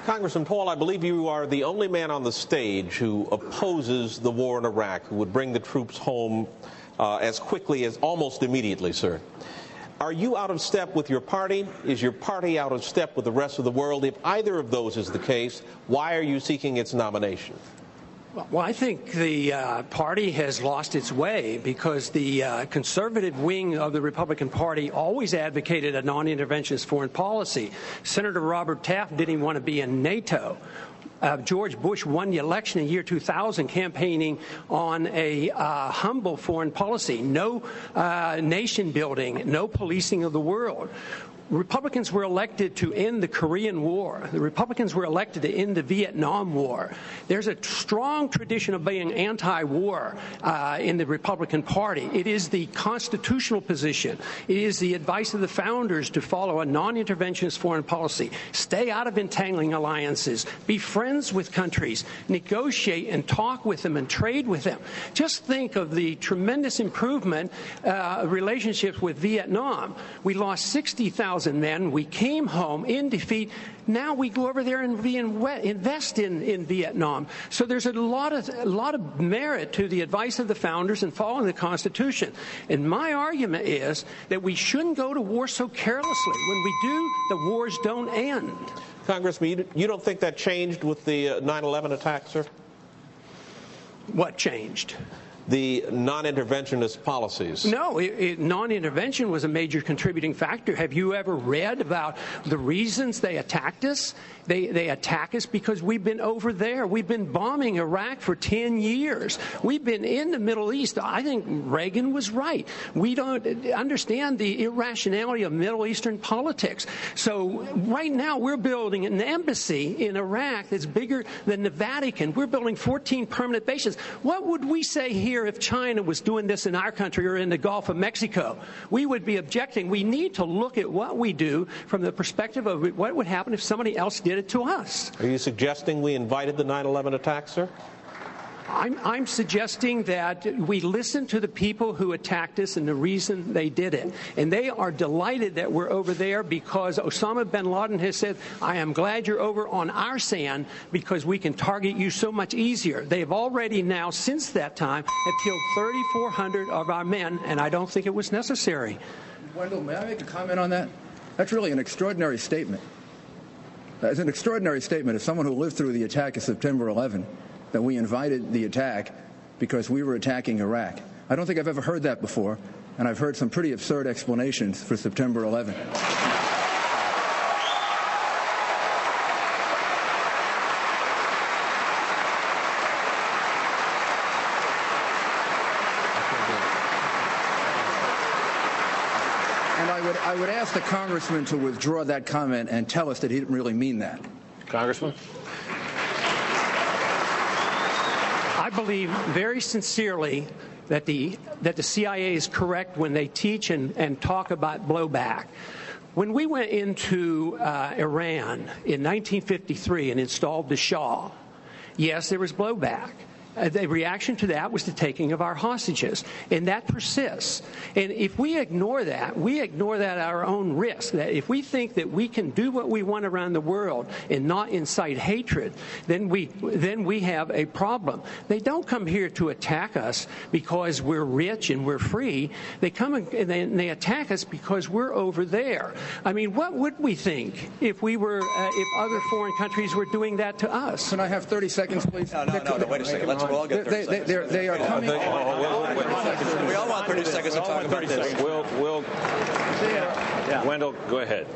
Congressman Paul, I believe you are the only man on the stage who opposes the war in Iraq, who would bring the troops home as quickly as almost immediately, sir. Are you out of step with your party? Is your party out of step with the rest of the world? If either of those is the case, why are you seeking its nomination? Well, I think the party has lost its way because the conservative wing of the Republican Party always advocated a non-interventionist foreign policy. Senator Robert Taft didn't even want to be in NATO. George Bush won the election in year 2000 campaigning on a humble foreign policy, no nation building, no policing of the world. Republicans were elected to end the Korean War. The Republicans were elected to end the Vietnam War. There's a strong tradition of being anti-war in the Republican Party. It is the constitutional position. It is the advice of the founders to follow a non-interventionist foreign policy. Stay out of entangling alliances. Be friends with countries. Negotiate and talk with them and trade with them. Just think of the tremendous improvement relationships with Vietnam. We lost 60,000 men. We came home in defeat. Now we go over there and invest in Vietnam. So there's a lot of merit to the advice of the founders and following the Constitution. And my argument is that we shouldn't go to war so carelessly. When we do, the wars don't end. Congressman, you don't think that changed with the 9/11 attack, sir? What changed? The non-interventionist policies. No, non-intervention was a major contributing factor. Have you ever read about the reasons they attacked us? They attack us because we've been over there. We've been bombing Iraq for 10 years. We've been in the Middle East. I think Reagan was right. We don't understand the irrationality of Middle Eastern politics. So right now we're building an embassy in Iraq that's bigger than the Vatican. We're building 14 permanent bases. What would we say here if China was doing this in our country or in the Gulf of Mexico? We would be objecting. We need to look at what we do from the perspective of what would happen if somebody else did it to us. Are you suggesting we invited the 9/11 attack, sir? I'm suggesting that we listen to the people who attacked us and the reason they did it. And they are delighted that we're over there because Osama bin Laden has said, I am glad you're over on our sand because we can target you so much easier. They've already now, since that time, have killed 3,400 of our men, and I don't think it was necessary. Wendell, may I make a comment on that? That's really an extraordinary statement. It's an extraordinary statement of someone who lived through the attack of September 11, that we invited the attack because we were attacking Iraq. I don't think I've ever heard that before, and I've heard some pretty absurd explanations for September 11. I would ask the congressman to withdraw that comment and tell us that he didn't really mean that. Congressman? I believe very sincerely that the CIA is correct when they teach and talk about blowback. When we went into Iran in 1953 and installed the Shah, yes, there was blowback. The reaction to that was the taking of our hostages, and that persists. And if we ignore that at our own risk. That if we think that we can do what we want around the world and not incite hatred, then we have a problem. They don't come here to attack us because we're rich and we're free. They come and they attack us because we're over there. I mean, what would we think if we were if other foreign countries were doing that to us? Can I have 30 seconds, please? No, wait a second. We'll all get 30 seconds. They are coming. We all want 30 seconds to talk about this. Wendell, go ahead.